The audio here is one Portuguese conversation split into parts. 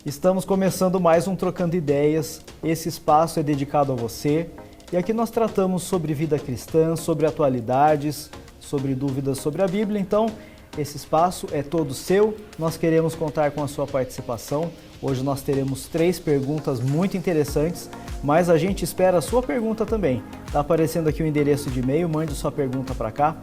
Estamos começando mais um Trocando Ideias. Esse espaço é dedicado a você e aqui nós tratamos sobre vida cristã, sobre atualidades, sobre dúvidas sobre a Bíblia. Então, esse espaço é todo seu. Nós queremos contar com a sua participação. Hoje nós teremos 3 perguntas muito interessantes, mas a gente espera a sua pergunta também. Está aparecendo aqui o endereço de e-mail, mande sua pergunta para cá,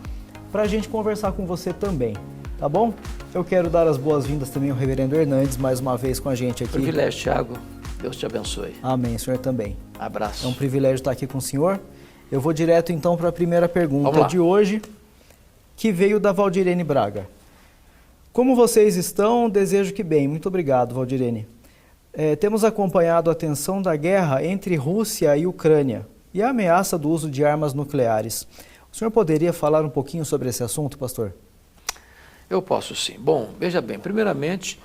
para a gente conversar com você também, tá bom? Eu quero dar as boas-vindas também ao Reverendo Hernandes, mais uma vez com a gente aqui. Privilégio, Thiago. Deus te abençoe. Amém, senhor também. Abraço. É um privilégio estar aqui com o senhor. Eu vou direto então para a primeira pergunta de hoje, que veio da Valdirene Braga. Como vocês estão? Desejo que bem. Muito obrigado, Valdirene. Temos acompanhado a tensão da guerra entre Rússia e Ucrânia e a ameaça do uso de armas nucleares. O senhor poderia falar um pouquinho sobre esse assunto, pastor? Eu posso sim. Bom, veja bem, primeiramente,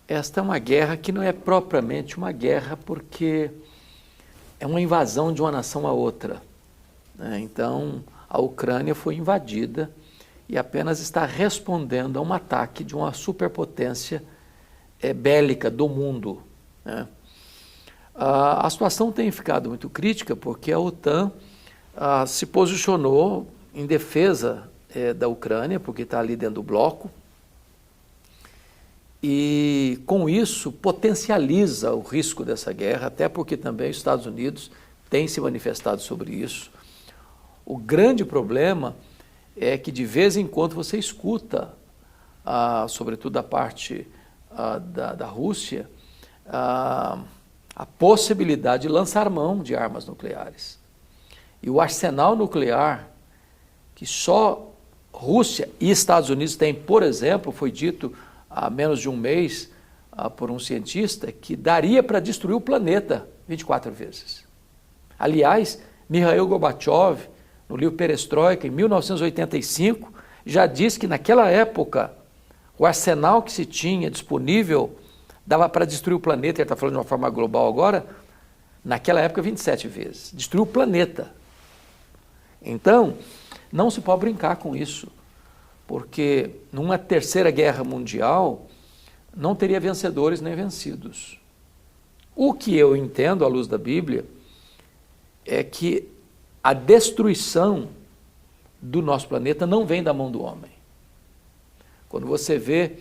esta é uma guerra que não é propriamente uma guerra porque é uma invasão de uma nação a outra, né? Então, a Ucrânia foi invadida e apenas está respondendo a um ataque de uma superpotência bélica do mundo, né? A situação tem ficado muito crítica porque a OTAN se posicionou em defesa da Ucrânia, porque está ali dentro do bloco, e com isso potencializa o risco dessa guerra, até porque também os Estados Unidos têm se manifestado sobre isso. O grande problema é que de vez em quando você escuta, sobretudo da parte da Rússia, a possibilidade de lançar mão de armas nucleares. E o arsenal nuclear, que só Rússia e Estados Unidos têm, por exemplo, foi dito há menos de um mês por um cientista, que daria para destruir o planeta 24 vezes. Aliás, Mikhail Gorbachev, no livro Perestroika, em 1985, já disse que naquela época o arsenal que se tinha disponível dava para destruir o planeta. Ele está falando de uma forma global agora, naquela época 27 vezes. Destruiu o planeta. Então, não se pode brincar com isso, porque numa terceira guerra mundial não teria vencedores nem vencidos. O que eu entendo à luz da Bíblia é que a destruição do nosso planeta não vem da mão do homem. Quando você vê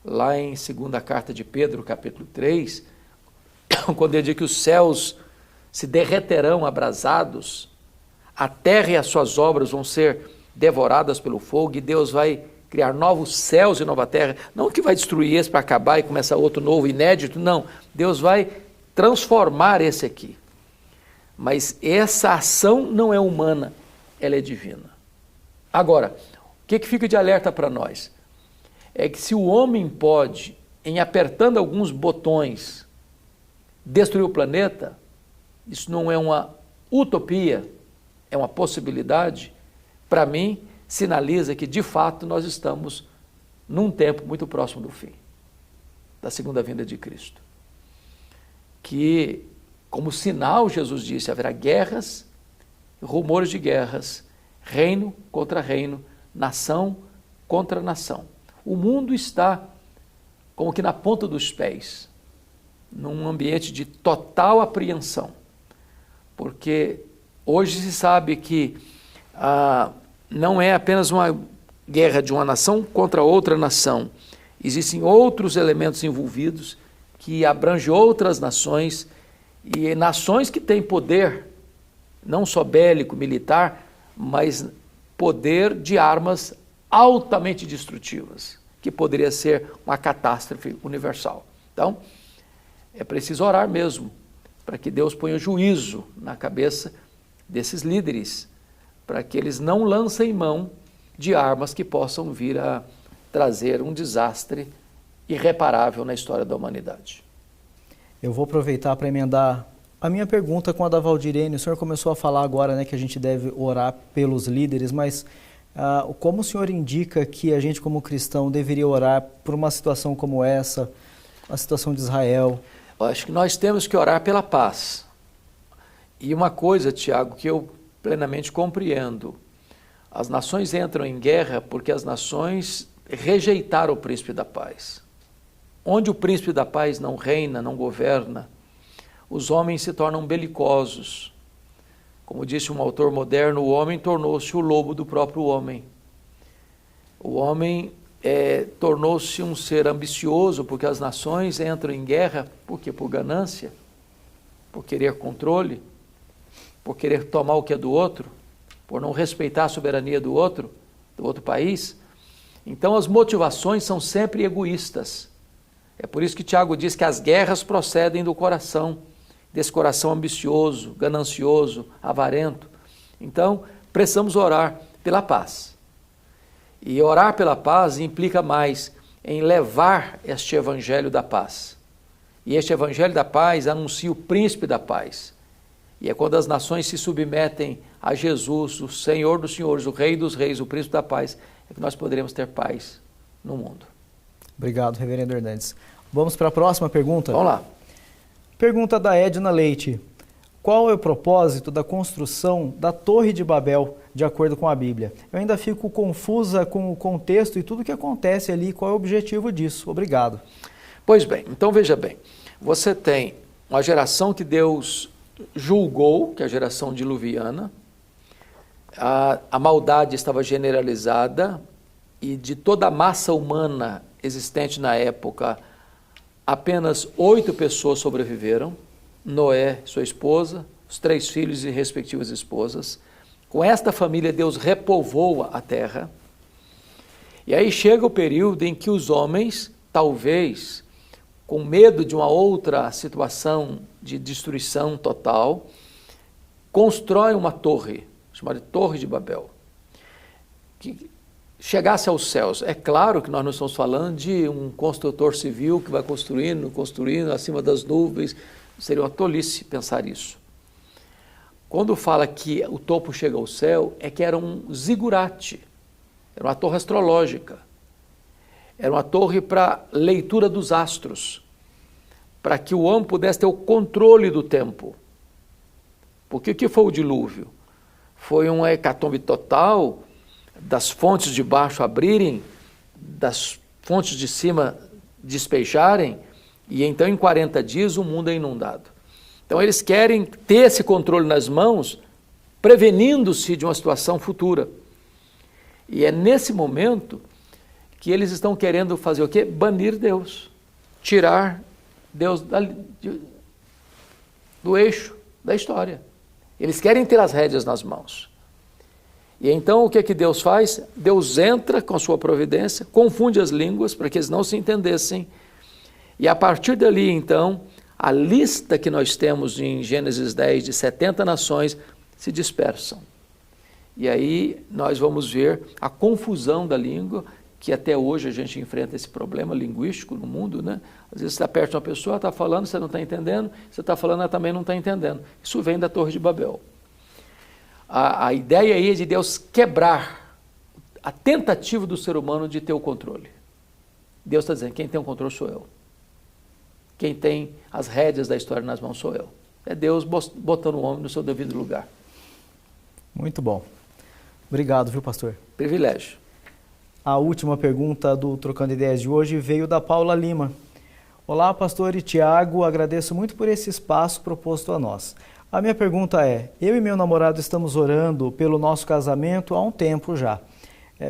lá em 2ª carta de Pedro, capítulo 3, quando ele diz que os céus se derreterão abrasados, a terra e as suas obras vão ser devoradas pelo fogo e Deus vai criar novos céus e nova terra. Não que vai destruir esse para acabar e começar outro novo, inédito, não. Deus vai transformar esse aqui. Mas essa ação não é humana, ela é divina. Agora, o que fica de alerta para nós? É que se o homem pode, em apertando alguns botões, destruir o planeta, isso não é uma utopia, é uma possibilidade. Para mim, sinaliza que, de fato, nós estamos num tempo muito próximo do fim, da segunda vinda de Cristo. Que, como sinal, Jesus disse, haverá guerras, rumores de guerras, reino contra reino, nação contra nação. O mundo está como que na ponta dos pés, num ambiente de total apreensão, porque hoje se sabe que não é apenas uma guerra de uma nação contra outra nação. Existem outros elementos envolvidos que abrangem outras nações e nações que têm poder, não só bélico, militar, mas poder de armas altamente destrutivas, que poderia ser uma catástrofe universal. Então, é preciso orar mesmo, para que Deus ponha juízo na cabeça desses líderes, para que eles não lancem mão de armas que possam vir a trazer um desastre irreparável na história da humanidade. Eu vou aproveitar para emendar a minha pergunta com a da Valdirene. O senhor começou a falar agora, né, que a gente deve orar pelos líderes, mas como o senhor indica que a gente, como cristão, deveria orar por uma situação como essa, a situação de Israel? Eu acho que nós temos que orar pela paz. E uma coisa, Tiago, que eu plenamente compreendo, as nações entram em guerra porque as nações rejeitaram o príncipe da paz. onde o príncipe da paz não reina, não governa, os homens se tornam belicosos. Como disse um autor moderno, o homem tornou-se o lobo do próprio homem. O homem tornou-se um ser ambicioso, porque as nações entram em guerra, por quê? Por ganância, por querer controle, por querer tomar o que é do outro, por não respeitar a soberania do outro país. Então as motivações são sempre egoístas. É por isso que Tiago diz que as guerras procedem do coração, desse coração ambicioso, ganancioso, avarento. Então precisamos orar pela paz. E orar pela paz implica mais em levar este evangelho da paz. E este evangelho da paz anuncia o príncipe da paz. E é quando as nações se submetem a Jesus, o Senhor dos senhores, o Rei dos reis, o príncipe da paz, é que nós poderemos ter paz no mundo. Obrigado, reverendo Hernandes. Vamos para a próxima pergunta? Vamos lá. Pergunta da Edna Leite. Qual é o propósito da construção da Torre de Babel, de acordo com a Bíblia? Eu ainda fico confusa com o contexto e tudo o que acontece ali. Qual é o objetivo disso? Obrigado. Pois bem, então veja bem. Você tem uma geração que Deus julgou, que é a geração diluviana. A maldade estava generalizada e de toda a massa humana existente na época, apenas 8 pessoas sobreviveram. Noé, sua esposa, os 3 filhos e respectivas esposas. Com esta família, Deus repovoa a terra. E aí chega o período em que os homens, talvez, com medo de uma outra situação de destruição total, constroem uma torre, chamada Torre de Babel, que chegasse aos céus. É claro que nós não estamos falando de um construtor civil que vai construindo acima das nuvens. Seria uma tolice pensar isso. Quando fala que o topo chega ao céu, é que era um zigurate, era uma torre astrológica, era uma torre para leitura dos astros, para que o homem pudesse ter o controle do tempo. Porque o que foi o dilúvio? Foi uma hecatombe total, das fontes de baixo abrirem, das fontes de cima despejarem, e então em 40 dias o mundo é inundado. Então eles querem ter esse controle nas mãos, prevenindo-se de uma situação futura. E é nesse momento que eles estão querendo fazer o quê? Banir Deus, tirar Deus do eixo da história. Eles querem ter as rédeas nas mãos. E então o que é que Deus faz? Deus entra com a sua providência, confunde as línguas para que eles não se entendessem. E a partir dali, então, a lista que nós temos em Gênesis 10 de 70 nações se dispersam. E aí nós vamos ver a confusão da língua, que até hoje a gente enfrenta esse problema linguístico no mundo, né? Às vezes você está perto de uma pessoa, está falando, você não está entendendo, você está falando, ela também não está entendendo. Isso vem da Torre de Babel. A ideia aí é de Deus quebrar a tentativa do ser humano de ter o controle. Deus está dizendo, quem tem o controle sou eu. Quem tem as rédeas da história nas mãos sou eu. É Deus botando o homem no seu devido lugar. Muito bom. Obrigado, viu, pastor? Privilégio. A última pergunta do Trocando Ideias de hoje veio da Paula Lima. Olá, pastor e Tiago, agradeço muito por esse espaço proposto a nós. A minha pergunta é, eu e meu namorado estamos orando pelo nosso casamento há um tempo já,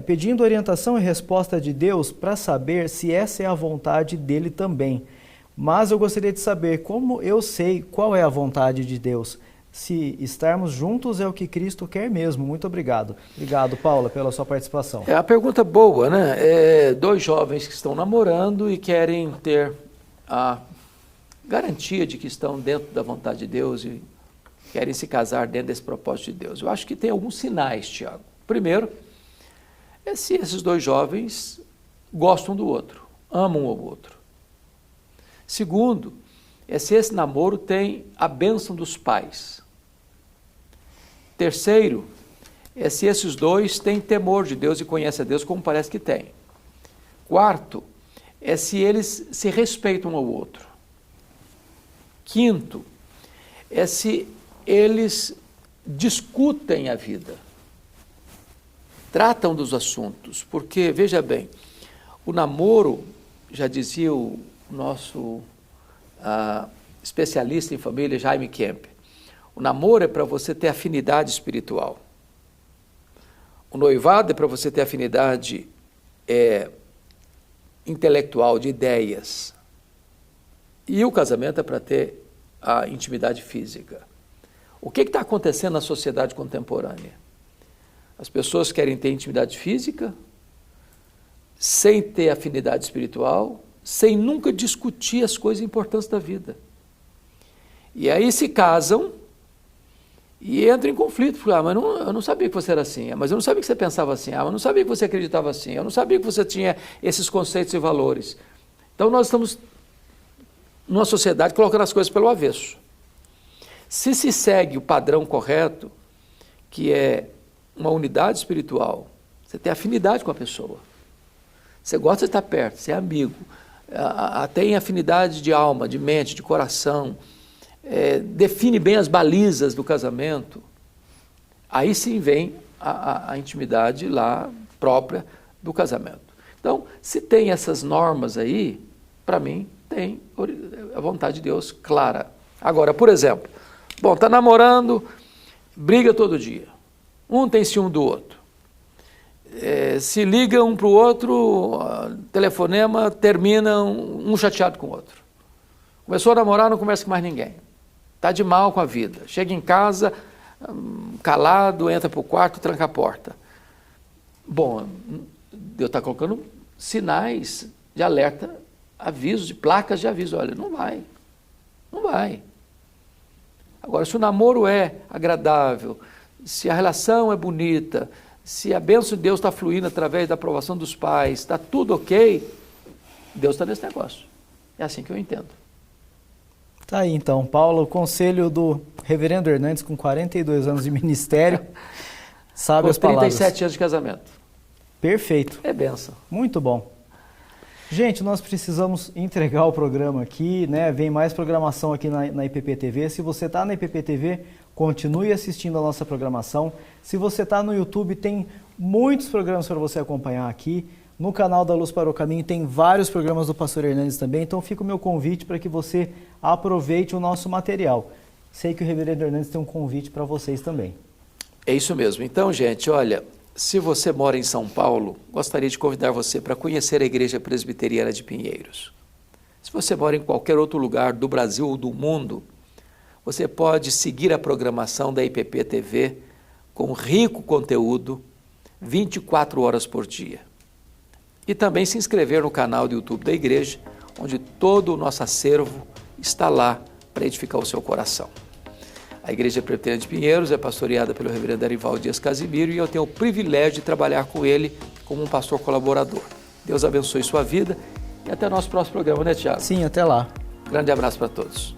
pedindo orientação e resposta de Deus para saber se essa é a vontade dele também. Mas eu gostaria de saber como eu sei qual é a vontade de Deus. Se estarmos juntos é o que Cristo quer mesmo. Muito obrigado. Obrigado, Paula, pela sua participação. É uma pergunta boa, né? 2 jovens que estão namorando e querem ter a garantia de que estão dentro da vontade de Deus e querem se casar dentro desse propósito de Deus. Eu acho que tem alguns sinais, Tiago. Primeiro, é se esses 2 jovens gostam do outro, amam o outro. Segundo, é se esse namoro tem a bênção dos pais. Terceiro, é se esses 2 têm temor de Deus e conhecem a Deus como parece que têm. Quarto, é se eles se respeitam um ao outro. Quinto, é se eles discutem a vida, tratam dos assuntos, porque, veja bem, o namoro, já dizia o nosso especialista em família, Jaime Kemp. O namoro é para você ter afinidade espiritual. O noivado é para você ter afinidade intelectual, de ideias. E o casamento é para ter a intimidade física. O que está acontecendo na sociedade contemporânea? As pessoas querem ter intimidade física, sem ter afinidade espiritual, sem nunca discutir as coisas importantes da vida. E aí se casam e entram em conflito. Mas eu não sabia que você era assim. Mas eu não sabia que você pensava assim. Eu não sabia que você acreditava assim. Eu não sabia que você tinha esses conceitos e valores. Então nós estamos numa sociedade colocando as coisas pelo avesso. Se segue o padrão correto, que é uma unidade espiritual, você tem afinidade com a pessoa. Você gosta de estar perto, você é amigo, tem afinidade de alma, de mente, de coração, define bem as balizas do casamento, aí sim vem a intimidade lá própria do casamento. Então, se tem essas normas aí, para mim, tem a vontade de Deus clara. Agora, por exemplo, está namorando, briga todo dia. Um tem ciúme do outro. Se liga um para o outro, telefonema, termina um chateado com o outro. Começou a namorar, não conversa com mais ninguém. Está de mal com a vida. Chega em casa, calado, entra para o quarto, tranca a porta. Bom, Deus está colocando sinais de alerta, avisos, de placas de aviso. Olha, não vai. Não vai. Agora, se o namoro é agradável, se a relação é bonita, se a bênção de Deus está fluindo através da aprovação dos pais, está tudo ok, Deus está nesse negócio. É assim que eu entendo. Tá aí então, Paulo, o conselho do reverendo Hernandes, com 42 anos de ministério, sabe as palavras. 37 anos de casamento. Perfeito. É bênção. Muito bom. Gente, nós precisamos entregar o programa aqui, né? Vem mais programação aqui na IPP TV. Se você está na IPP TV, continue assistindo a nossa programação. Se você está no YouTube, tem muitos programas para você acompanhar aqui. No canal da Luz para o Caminho tem vários programas do Pastor Hernandes também. Então fica o meu convite para que você aproveite o nosso material. Sei que o reverendo Hernandes tem um convite para vocês também. É isso mesmo. Então, gente, olha, se você mora em São Paulo, gostaria de convidar você para conhecer a Igreja Presbiteriana de Pinheiros. Se você mora em qualquer outro lugar do Brasil ou do mundo, você pode seguir a programação da IPP TV com rico conteúdo, 24 horas por dia. E também se inscrever no canal do YouTube da igreja, onde todo o nosso acervo está lá para edificar o seu coração. A Igreja Presbiteriana de Pinheiros é pastoreada pelo reverendo Arivaldo Dias Casimiro e eu tenho o privilégio de trabalhar com ele como um pastor colaborador. Deus abençoe sua vida e até o nosso próximo programa, né, Tiago? Sim, até lá. Grande abraço para todos.